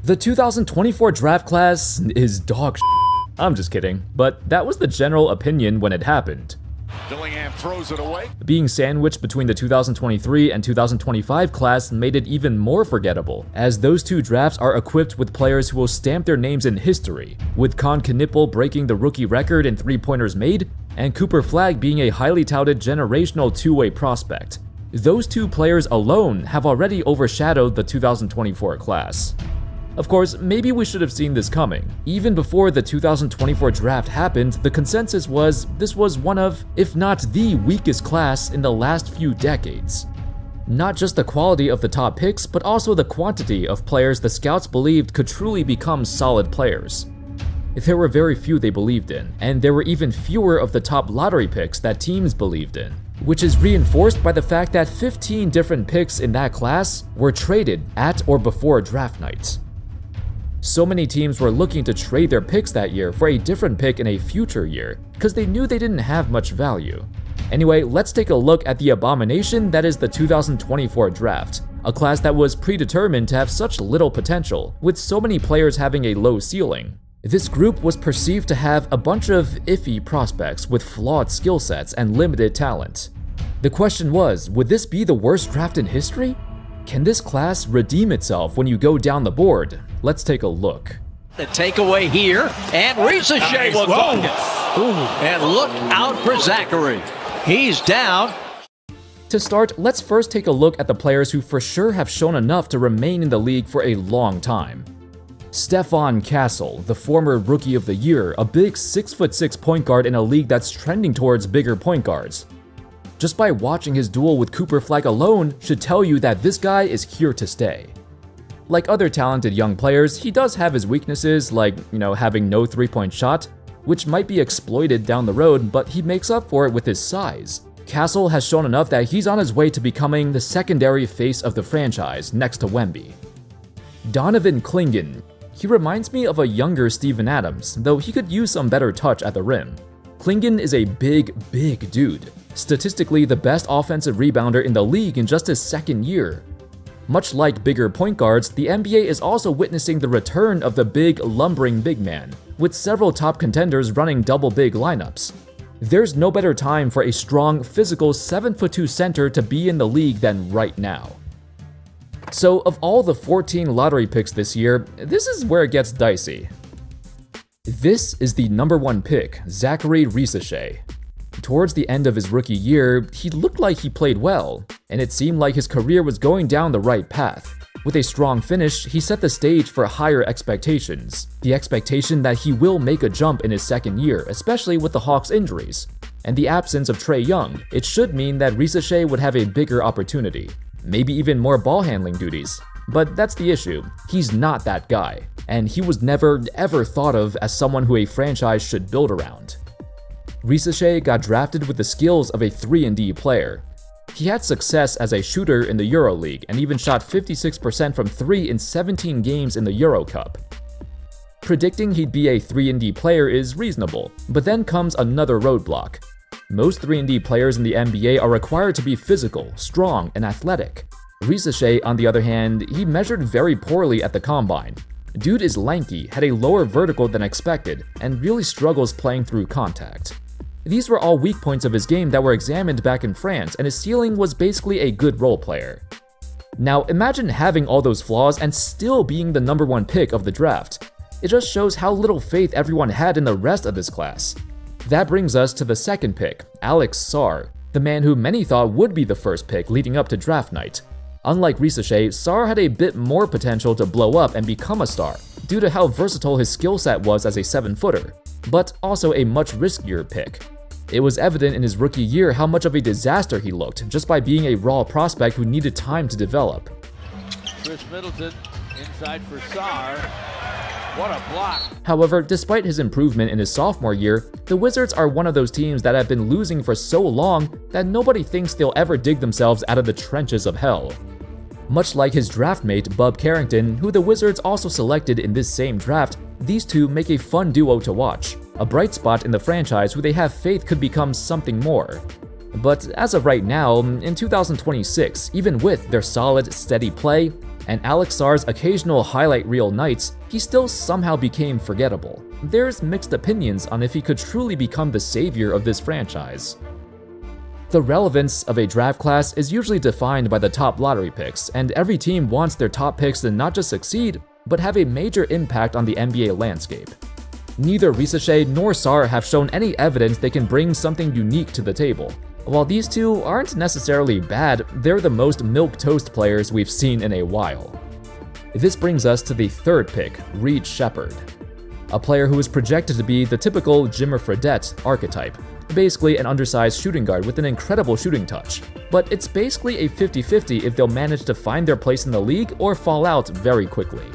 The 2024 draft class is dog shit. I'm just kidding, but that was the general opinion when it happened. Dillingham throws it away. Being sandwiched between the 2023 and 2025 class made it even more forgettable, as those two drafts are equipped with players who will stamp their names in history, with Con Knipple breaking the rookie record in three-pointers made, and Cooper Flagg being a highly touted generational two-way prospect. Those two players alone have already overshadowed the 2024 class. Of course, maybe we should have seen this coming. Even before the 2024 draft happened, the consensus was this was one of, if not the weakest class in the last few decades. Not just the quality of the top picks, but also the quantity of players the scouts believed could truly become solid players. There were very few they believed in, and there were even fewer of the top lottery picks that teams believed in, which is reinforced by the fact that 15 different picks in that class were traded at or before draft night. So many teams were looking to trade their picks that year for a different pick in a future year, because they knew they didn't have much value. Anyway, let's take a look at the abomination that is the 2024 draft, a class that was predetermined to have such little potential, with so many players having a low ceiling. This group was perceived to have a bunch of iffy prospects with flawed skill sets and limited talent. The question was, would this be the worst draft in history? Can this class redeem itself when you go down the board? Let's take a look. The takeaway here, and Ricochet will dunk it. And look out for Zachary. He's down. To start, let's first take a look at the players who for sure have shown enough to remain in the league for a long time. Stephon Castle, the former Rookie of the Year, a big 6'6" point guard in a league that's trending towards bigger point guards. Just by watching his duel with Cooper Flagg alone should tell you that this guy is here to stay. Like other talented young players, he does have his weaknesses like, having no three-point shot, which might be exploited down the road, but he makes up for it with his size. Castle has shown enough that he's on his way to becoming the secondary face of the franchise next to Wemby. Donovan Clingan. He reminds me of a younger Steven Adams, though he could use some better touch at the rim. Clingan is a big dude, statistically the best offensive rebounder in the league in just his second year. Much like bigger point guards, the NBA is also witnessing the return of the big, lumbering big man, with several top contenders running double big lineups. There's no better time for a strong, physical 7'2" center to be in the league than right now. So, of all the 14 lottery picks this year, this is where it gets dicey. This is the number 1 pick, Zachary Ricochet. Towards the end of his rookie year, he looked like he played well, and it seemed like his career was going down the right path. With a strong finish, he set the stage for higher expectations. The expectation that he will make a jump in his second year, especially with the Hawks' injuries. And the absence of Trae Young, it should mean that Ricochet would have a bigger opportunity. Maybe even more ball handling duties. But that's the issue. He's not that guy. And he was never, ever thought of as someone who a franchise should build around. Ricochet got drafted with the skills of a 3-and-D player. He had success as a shooter in the EuroLeague and even shot 56% from 3 in 17 games in the Euro Cup. Predicting he'd be a 3-and-D player is reasonable, but then comes another roadblock. Most 3-and-D players in the NBA are required to be physical, strong, and athletic. Ricochet, on the other hand, he measured very poorly at the combine. Dude is lanky, had a lower vertical than expected, and really struggles playing through contact. These were all weak points of his game that were examined back in France, and his ceiling was basically a good role player. Now, imagine having all those flaws and still being the number 1 pick of the draft. It just shows how little faith everyone had in the rest of this class. That brings us to the second pick, Alex Sarr, the man who many thought would be the first pick leading up to draft night. Unlike Ricochet, Sarr had a bit more potential to blow up and become a star, due to how versatile his skill set was as a 7-footer, but also a much riskier pick. It was evident in his rookie year how much of a disaster he looked just by being a raw prospect who needed time to develop. Chris Middleton inside for Sarr. What a block. However, despite his improvement in his sophomore year, the Wizards are one of those teams that have been losing for so long that nobody thinks they'll ever dig themselves out of the trenches of hell. Much like his draft mate Bub Carrington, who the Wizards also selected in this same draft, these two make a fun duo to watch, a bright spot in the franchise who they have faith could become something more. But as of right now, in 2026, even with their solid, steady play, and Alex Sarr's occasional highlight reel nights, he still somehow became forgettable. There's mixed opinions on if he could truly become the savior of this franchise. The relevance of a draft class is usually defined by the top lottery picks, and every team wants their top picks to not just succeed, but have a major impact on the NBA landscape. Neither Risache nor Sarr have shown any evidence they can bring something unique to the table. While these two aren't necessarily bad, they're the most milquetoast players we've seen in a while. This brings us to the third pick, Reed Sheppard. A player who is projected to be the typical Jimmer Fredette archetype, basically an undersized shooting guard with an incredible shooting touch. But it's basically a 50-50 if they'll manage to find their place in the league or fall out very quickly.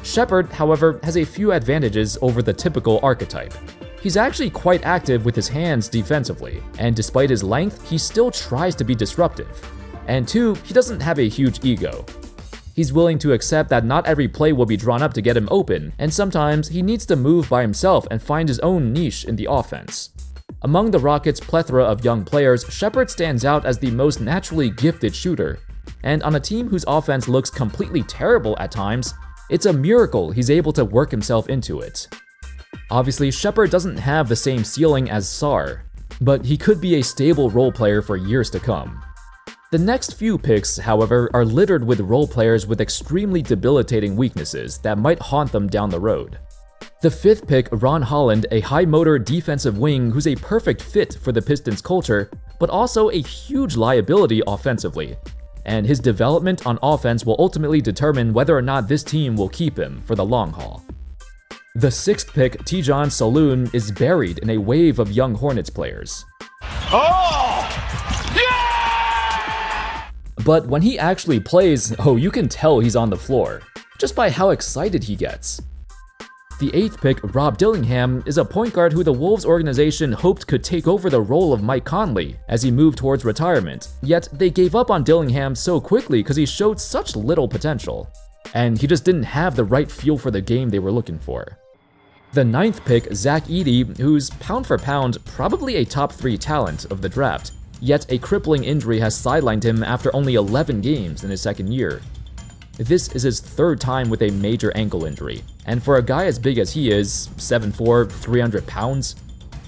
Sheppard, however, has a few advantages over the typical archetype. He's actually quite active with his hands defensively, and despite his length, he still tries to be disruptive. And two, he doesn't have a huge ego. He's willing to accept that not every play will be drawn up to get him open, and sometimes he needs to move by himself and find his own niche in the offense. Among the Rockets' plethora of young players, Sheppard stands out as the most naturally gifted shooter. And on a team whose offense looks completely terrible at times, it's a miracle he's able to work himself into it. Obviously, Sheppard doesn't have the same ceiling as Sarr, but he could be a stable role player for years to come. The next few picks, however, are littered with role players with extremely debilitating weaknesses that might haunt them down the road. The fifth pick, Ron Holland, a high-motor defensive wing who's a perfect fit for the Pistons culture, but also a huge liability offensively. And his development on offense will ultimately determine whether or not this team will keep him for the long haul. The sixth pick, Tijon Saloon, is buried in a wave of young Hornets players. Oh! Yeah! But when he actually plays, you can tell he's on the floor, just by how excited he gets. The eighth pick, Rob Dillingham, is a point guard who the Wolves organization hoped could take over the role of Mike Conley as he moved towards retirement, yet they gave up on Dillingham so quickly because he showed such little potential, and he just didn't have the right feel for the game they were looking for. The ninth pick, Zach Edey, who's pound for pound probably a top 3 talent of the draft, yet a crippling injury has sidelined him after only 11 games in his second year. This is his third time with a major ankle injury, and for a guy as big as he is, 7'4", 300 pounds,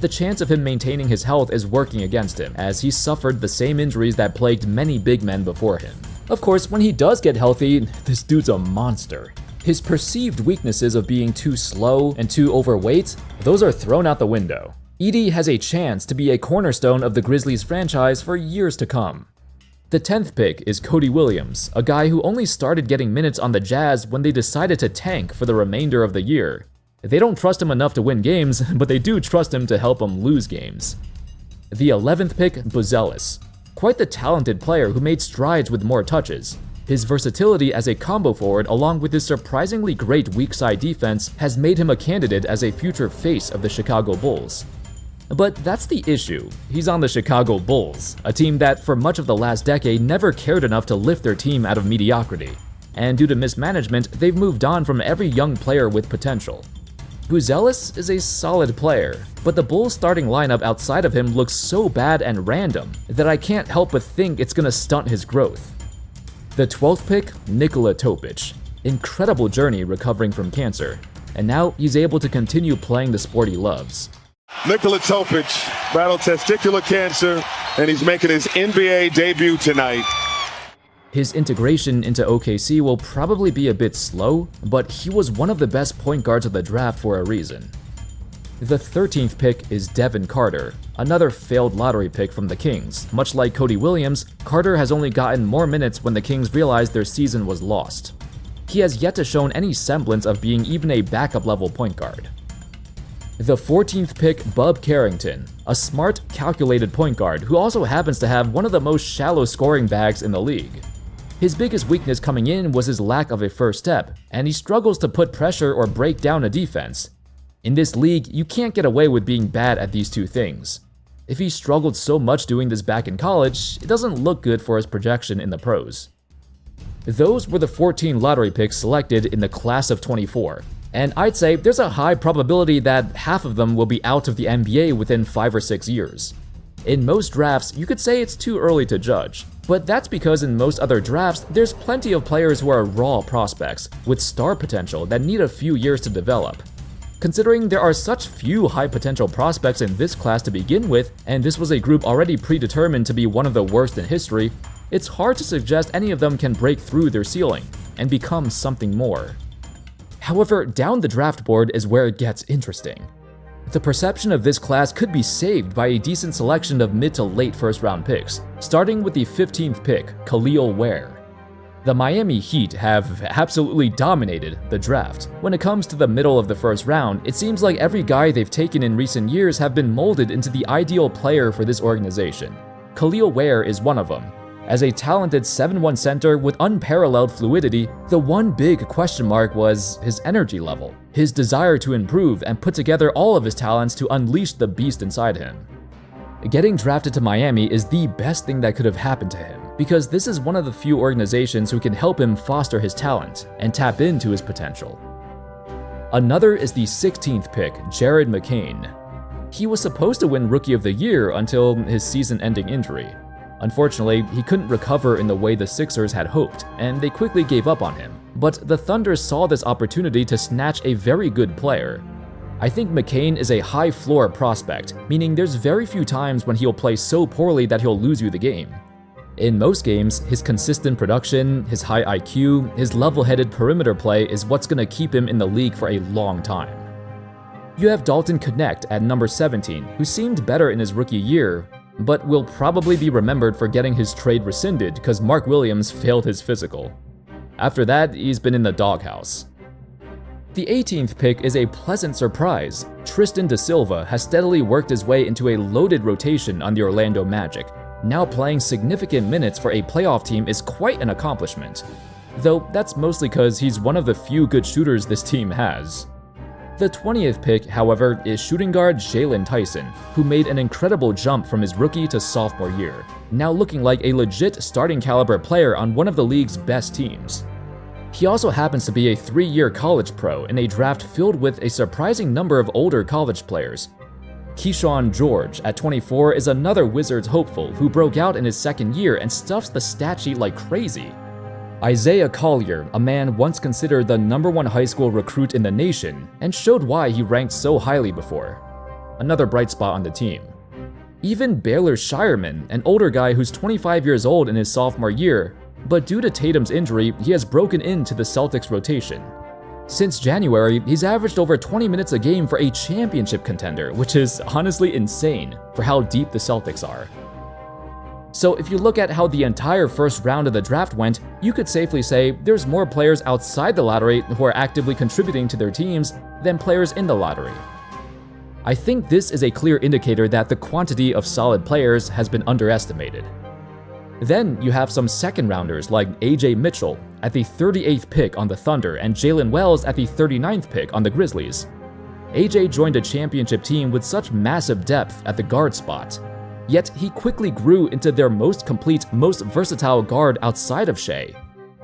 the chance of him maintaining his health is working against him, as he suffered the same injuries that plagued many big men before him. Of course, when he does get healthy, this dude's a monster. His perceived weaknesses of being too slow and too overweight, those are thrown out the window. Edey has a chance to be a cornerstone of the Grizzlies franchise for years to come. The 10th pick is Cody Williams, a guy who only started getting minutes on the Jazz when they decided to tank for the remainder of the year. They don't trust him enough to win games, but they do trust him to help them lose games. The 11th pick, Buzelis. Quite the talented player who made strides with more touches. His versatility as a combo forward along with his surprisingly great weak side defense has made him a candidate as a future face of the Chicago Bulls. But that's the issue. He's on the Chicago Bulls, a team that for much of the last decade never cared enough to lift their team out of mediocrity. And due to mismanagement, they've moved on from every young player with potential. Buzelis is a solid player, but the Bulls' starting lineup outside of him looks so bad and random that I can't help but think it's gonna stunt his growth. The 12th pick, Nikola Topic. Incredible journey recovering from cancer, and now he's able to continue playing the sport he loves. Nikola Topic battled testicular cancer, and he's making his NBA debut tonight. His integration into OKC will probably be a bit slow, but he was one of the best point guards of the draft for a reason. The 13th pick is Devin Carter, another failed lottery pick from the Kings. Much like Cody Williams, Carter has only gotten more minutes when the Kings realized their season was lost. He has yet to show any semblance of being even a backup-level point guard. The 14th pick, Bub Carrington, a smart, calculated point guard who also happens to have one of the most shallow scoring bags in the league. His biggest weakness coming in was his lack of a first step, and he struggles to put pressure or break down a defense. In this league, you can't get away with being bad at these two things. If he struggled so much doing this back in college, it doesn't look good for his projection in the pros. Those were the 14 lottery picks selected in the class of 24. And I'd say there's a high probability that half of them will be out of the NBA within 5 or 6 years. In most drafts, you could say it's too early to judge, But that's because in most other drafts, there's plenty of players who are raw prospects with star potential that need a few years to develop. Considering there are such few high potential prospects in this class to begin with, and this was a group already predetermined to be one of the worst in history, it's hard to suggest any of them can break through their ceiling and become something more. However, down the draft board is where it gets interesting. The perception of this class could be saved by a decent selection of mid to late first round picks, starting with the 15th pick, Kel'el Ware. The Miami Heat have absolutely dominated the draft. When it comes to the middle of the first round, it seems like every guy they've taken in recent years have been molded into the ideal player for this organization. Kel'el Ware is one of them. As a talented 7'1" center with unparalleled fluidity, the one big question mark was his energy level, his desire to improve and put together all of his talents to unleash the beast inside him. Getting drafted to Miami is the best thing that could have happened to him, because this is one of the few organizations who can help him foster his talent and tap into his potential. Another is the 16th pick, Jared McCain. He was supposed to win Rookie of the Year until his season-ending injury. Unfortunately, he couldn't recover in the way the Sixers had hoped, and they quickly gave up on him. But the Thunder saw this opportunity to snatch a very good player. I think McCain is a high-floor prospect, meaning there's very few times when he'll play so poorly that he'll lose you the game. In most games, his consistent production, his high IQ, his level-headed perimeter play is what's gonna keep him in the league for a long time. You have Dalton Knecht at number 17, who seemed better in his rookie year, but will probably be remembered for getting his trade rescinded because Mark Williams failed his physical. After that, he's been in the doghouse. The 18th pick is a pleasant surprise. Tristan da Silva has steadily worked his way into a loaded rotation on the Orlando Magic. Now playing significant minutes for a playoff team is quite an accomplishment. Though that's mostly because he's one of the few good shooters this team has. The 20th pick, however, is shooting guard Jalen Tyson, who made an incredible jump from his rookie to sophomore year, now looking like a legit starting caliber player on one of the league's best teams. He also happens to be a 3-year college pro in a draft filled with a surprising number of older college players. Keyshawn George, at 24, is another Wizards hopeful who broke out in his second year and stuffs the stat sheet like crazy. Isaiah Collier, a man once considered the #1 high school recruit in the nation, and showed why he ranked so highly before. Another bright spot on the team. Even Baylor Shireman, an older guy who's 25 years old in his sophomore year, but due to Tatum's injury, he has broken into the Celtics rotation. Since January, he's averaged over 20 minutes a game for a championship contender, which is honestly insane for how deep the Celtics are. So if you look at how the entire first round of the draft went, you could safely say there's more players outside the lottery who are actively contributing to their teams than players in the lottery. I think this is a clear indicator that the quantity of solid players has been underestimated. Then you have some second rounders like AJ Mitchell at the 38th pick on the Thunder and Jalen Wells at the 39th pick on the Grizzlies. AJ joined a championship team with such massive depth at the guard spot, yet he quickly grew into their most complete, most versatile guard outside of Shea.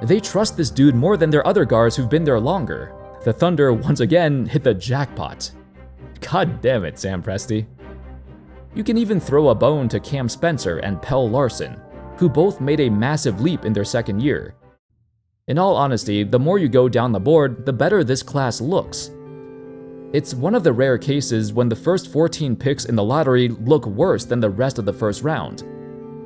They trust this dude more than their other guards who've been there longer. The Thunder once again hit the jackpot. God damn it, Sam Presti. You can even throw a bone to Cam Spencer and Pell Larson, who both made a massive leap in their second year. In all honesty, the more you go down the board, the better this class looks. It's one of the rare cases when the first 14 picks in the lottery look worse than the rest of the first round.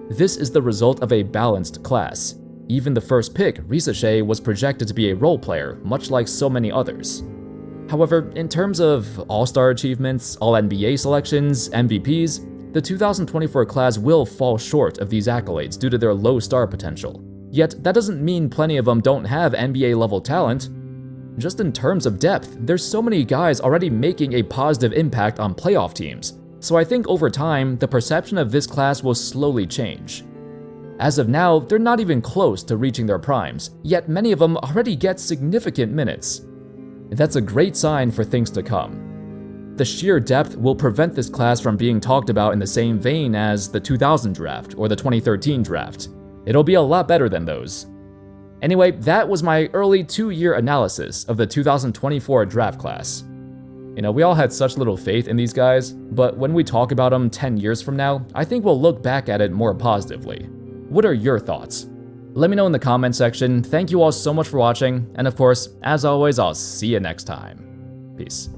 This is the result of a balanced class. Even the first pick, Shea, was projected to be a role player, much like so many others. However, in terms of All-Star achievements, All-NBA selections, MVPs, the 2024 class will fall short of these accolades due to their low star potential. Yet, that doesn't mean plenty of them don't have NBA-level talent. Just in terms of depth, there's so many guys already making a positive impact on playoff teams, so I think over time, the perception of this class will slowly change. As of now, they're not even close to reaching their primes, yet many of them already get significant minutes. That's a great sign for things to come. The sheer depth will prevent this class from being talked about in the same vein as the 2000 draft or the 2013 draft. It'll be a lot better than those. Anyway, that was my early 2-year analysis of the 2024 draft class. You know, we all had such little faith in these guys, but when we talk about them 10 years from now, I think we'll look back at it more positively. What are your thoughts? Let me know in the comment section. Thank you all so much for watching, and of course, as always, I'll see you next time. Peace.